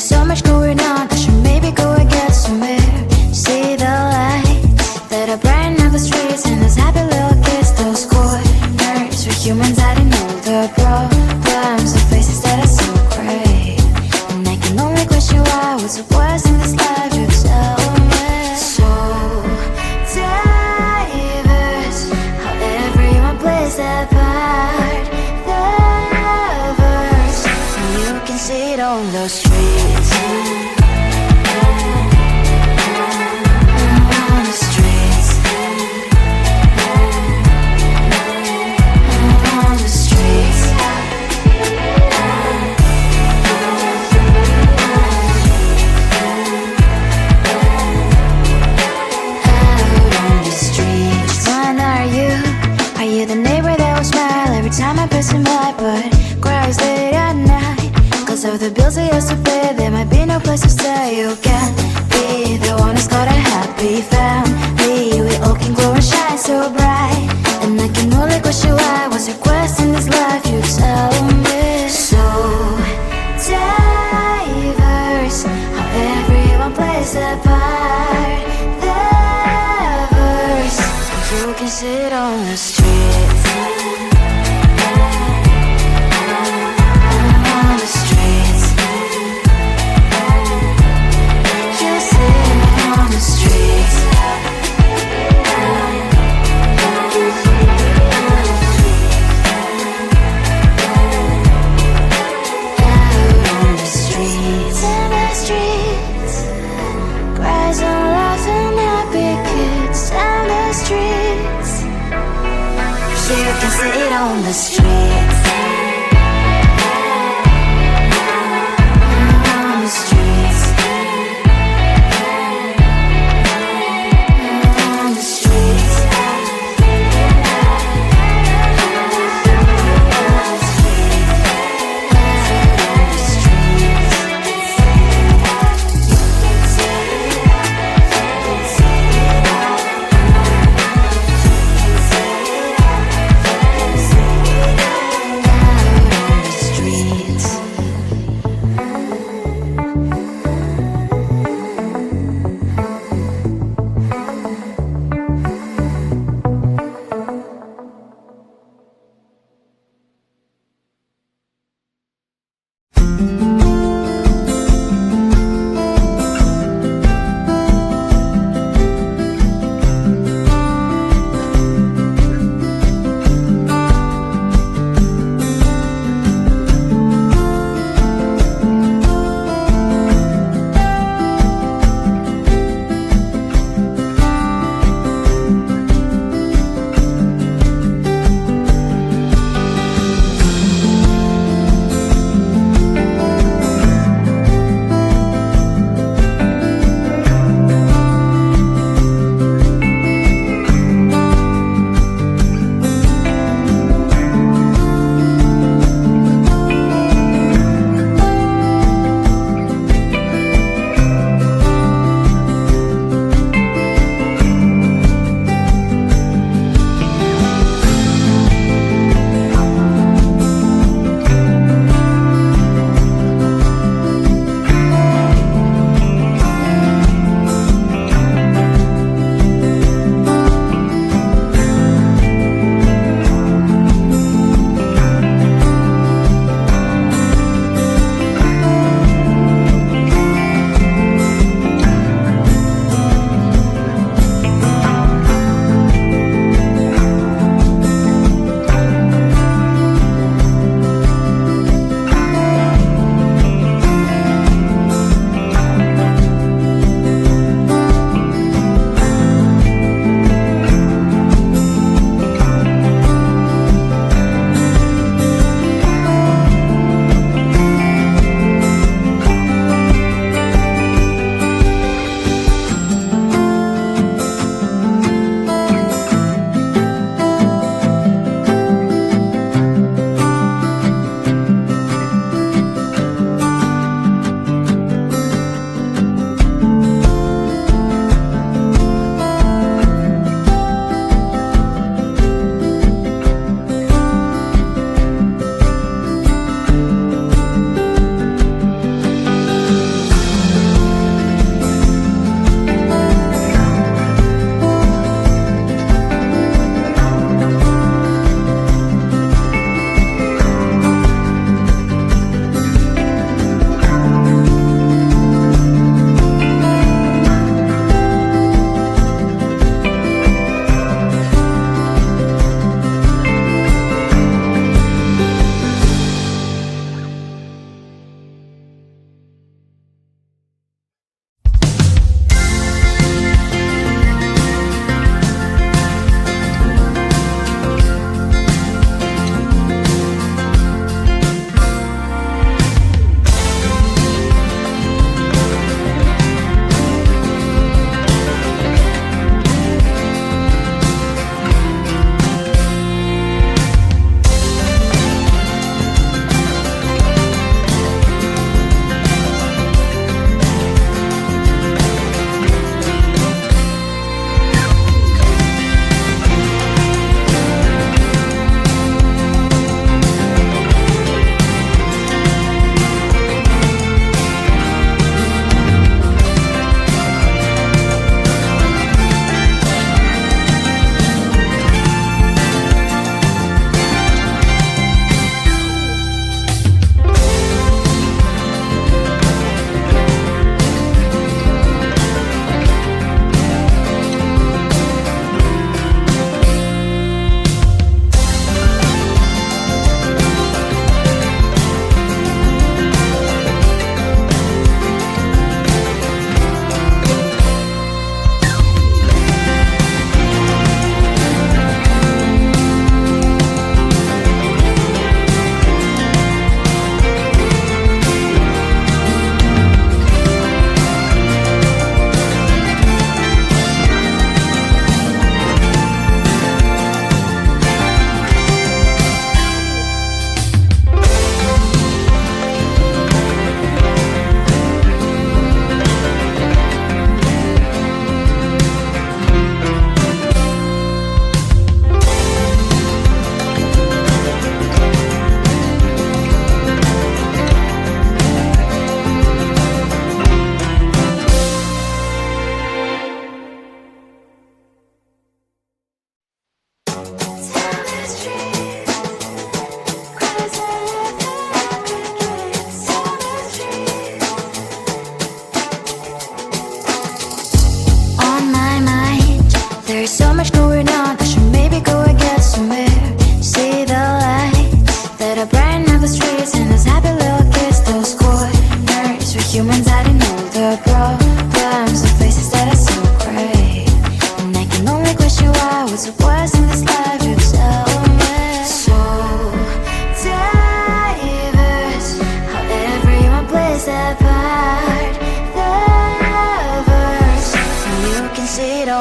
there's so much going on, I should maybe go and get some air. See the lights that are brighten up the streets, and those happy little kids, those corners where humans hiding all the problems, the faces that are so great. And I can only question why, what's the worst in this life, you tell me. So diverse, how everyone plays their part, the verse, and you can see it on the streets. On the streets. On the streets. Out on the streets. When are you? Are you the neighbor that will smile every time I pass him by, but cries late at night? Cause of the bills I used to pay, there might be no place to stay. You can't be the one who's got a happy family. We all can glow and shine so bright, and I can only question why, what's your quest in this life, you tell me. So diverse, how everyone plays their part, the verse, you can sit on the streets. On the streets. You sit on the streets. Out on the streets. In the streets. Cries and laughing happy kids. Down the streets. You can sit on the streets. On the streets. On the streets.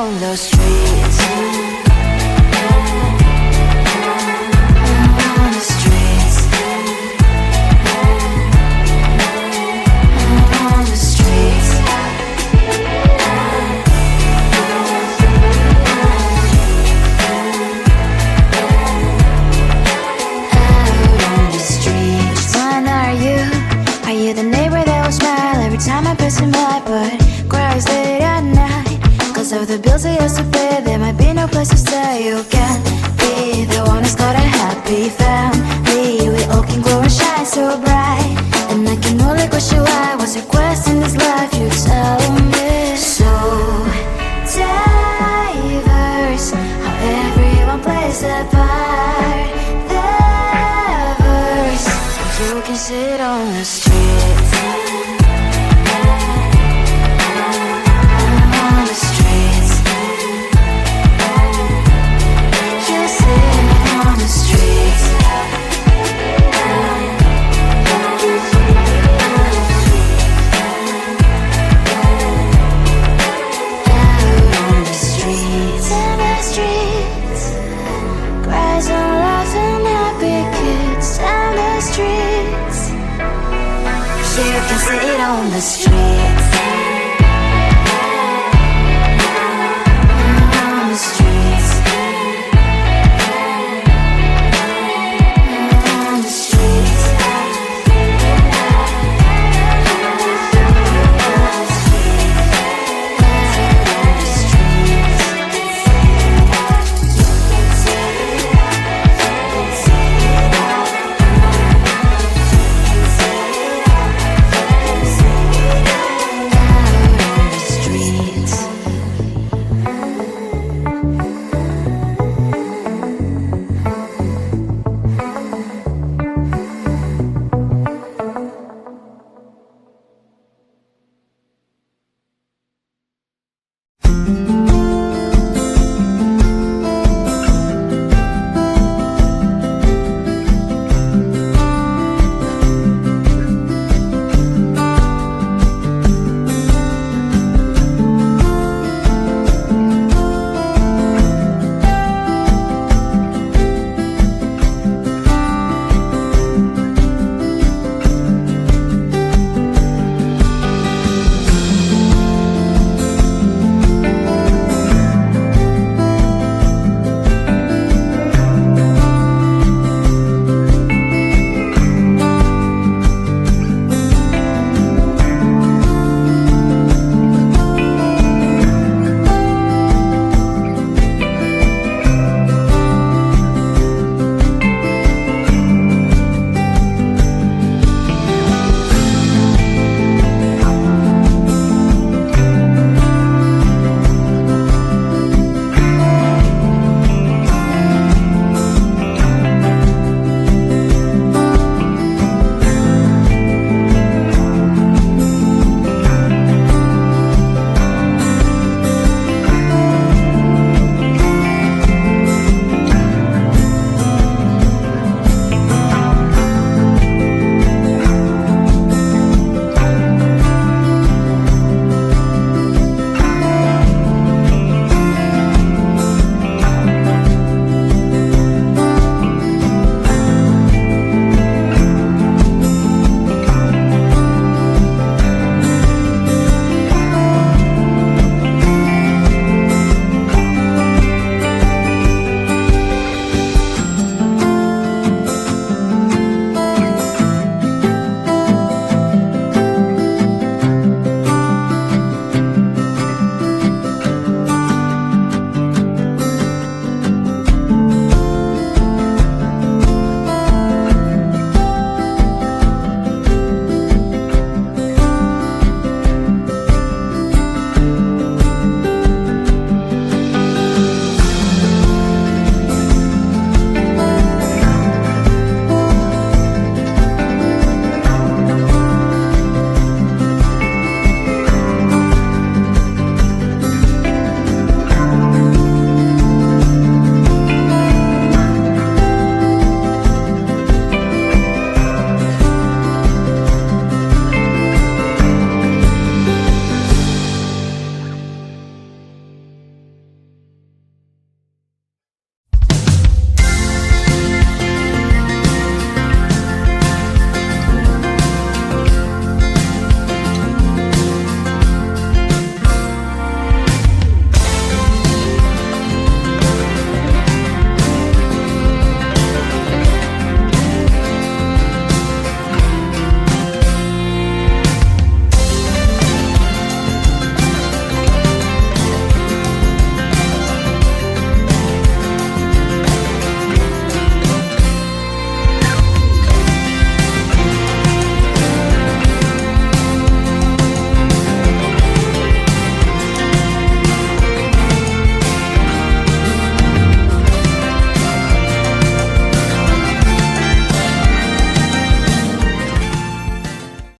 on the streets. On the streets. On the streets. Are you the neighbor that will smile every time I pass him by, but cries late at night? Cause of the bills I used to pay, there might be no place to stay. You can't be the one who's got a happy family. We all can glow and shine so bright, and I can only question why. What's your quest in this life? You tell me. So diverse, how everyone plays their part. You can sit on the street. On the streets. You sit on the streets. Out on the streets. In the streets. Cries and laughing happy kids. Down the streets. You can sit on the street.